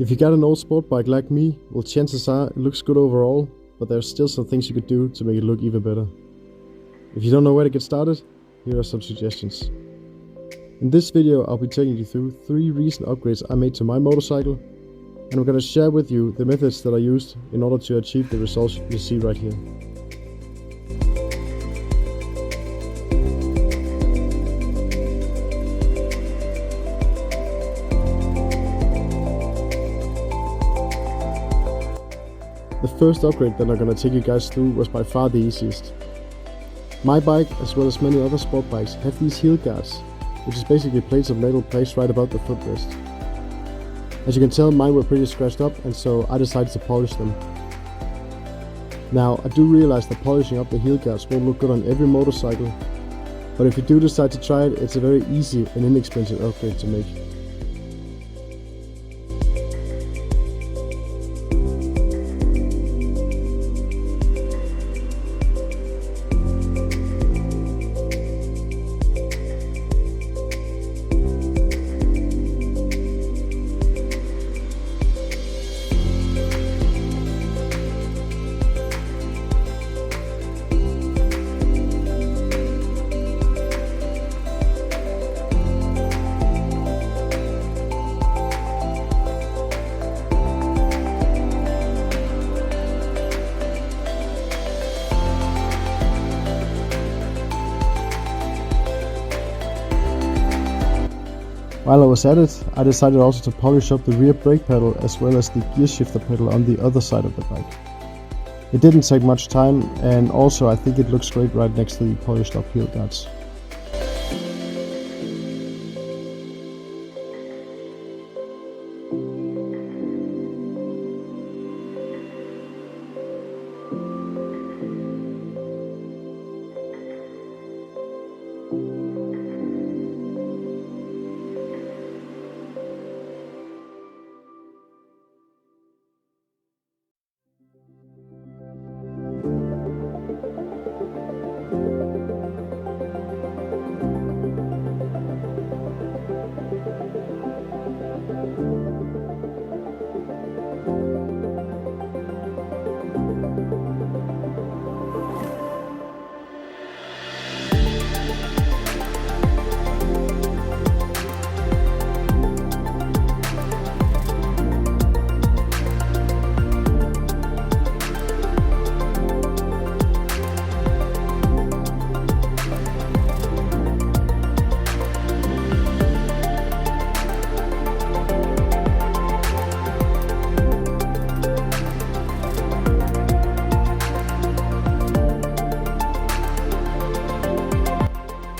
If you got an old sport bike like me, well, chances are it looks good overall, but there's still some things you could do to make it look even better. If you don't know where to get started, here are some suggestions. In this video, I'll be taking you through 3 recent upgrades I made to my motorcycle, and I'm going to share with you the methods that I used in order to achieve the results you see right here. The first upgrade that I'm going to take you guys through was by far the easiest. My bike, as well as many other sport bikes, have these heel guards, which is basically plates of metal placed right above the footrest. As you can tell, mine were pretty scratched up, and so I decided to polish them. Now, I do realize that polishing up the heel guards won't look good on every motorcycle, but if you do decide to try it, it's a very easy and inexpensive upgrade to make. While I was at it, I decided also to polish up the rear brake pedal as well as the gear shifter pedal on the other side of the bike. It didn't take much time, and also I think it looks great right next to the polished up heel guards.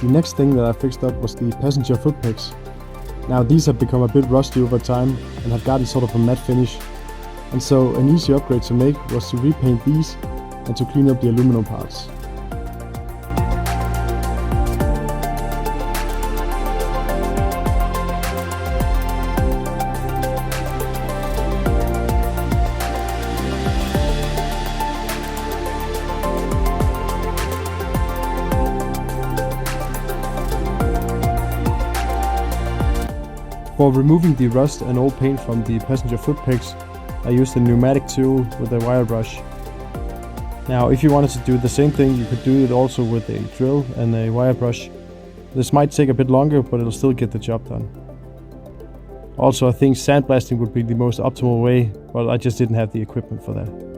The next thing that I fixed up was the passenger footpegs. Now these have become a bit rusty over time and have gotten sort of a matte finish, and so an easy upgrade to make was to repaint these and to clean up the aluminum parts. For removing the rust and old paint from the passenger footpegs, I used a pneumatic tool with a wire brush. Now, if you wanted to do the same thing, you could do it also with a drill and a wire brush. This might take a bit longer, but it'll still get the job done. Also, I think sandblasting would be the most optimal way, but I just didn't have the equipment for that.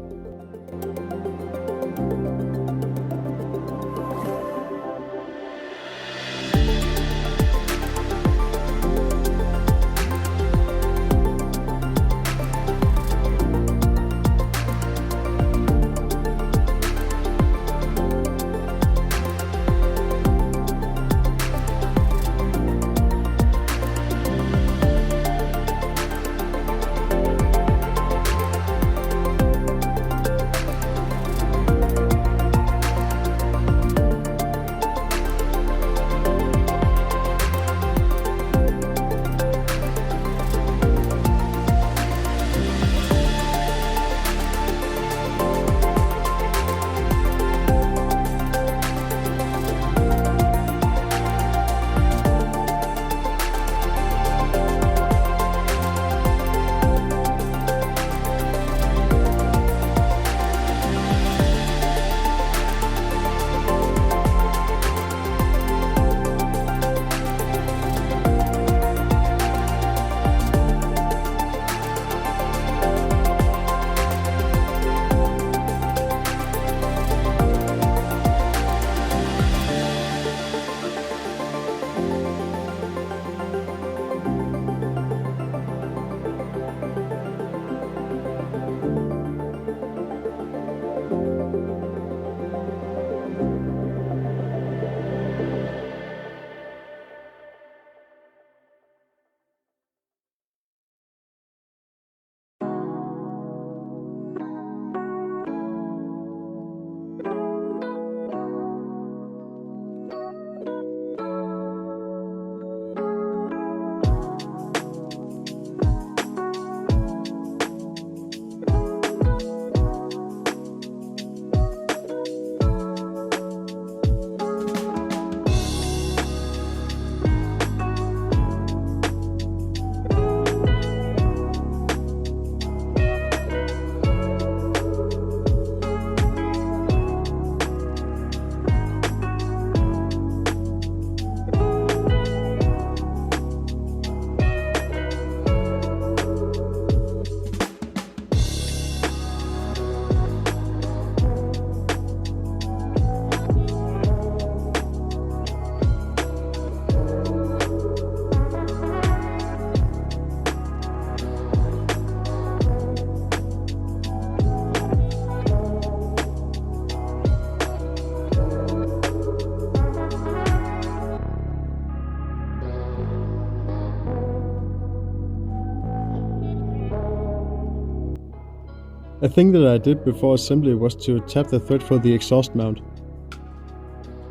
A thing that I did before assembly was to tap the thread for the exhaust mount.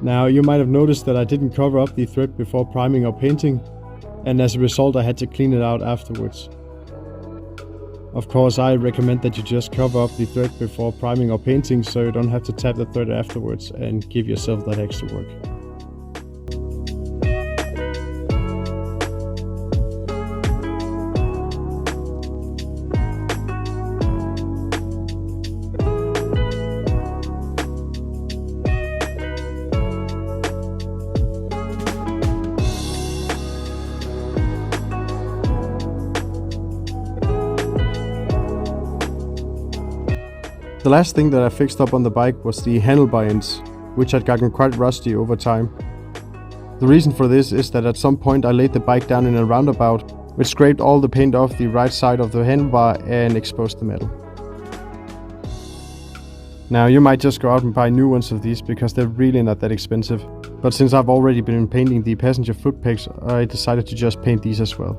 Now you might have noticed that I didn't cover up the thread before priming or painting, and as a result I had to clean it out afterwards. Of course, I recommend that you just cover up the thread before priming or painting so you don't have to tap the thread afterwards and give yourself that extra work. The last thing that I fixed up on the bike was the handlebar ends, which had gotten quite rusty over time. The reason for this is that at some point I laid the bike down in a roundabout, which scraped all the paint off the right side of the handlebar and exposed the metal. Now you might just go out and buy new ones of these because they're really not that expensive, but since I've already been painting the passenger foot pegs, I decided to just paint these as well.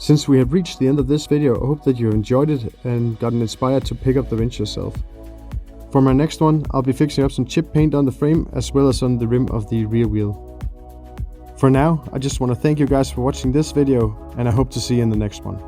Since we have reached the end of this video, I hope that you enjoyed it and gotten inspired to pick up the wrench yourself. For my next one, I'll be fixing up some chip paint on the frame as well as on the rim of the rear wheel. For now, I just want to thank you guys for watching this video, and I hope to see you in the next one.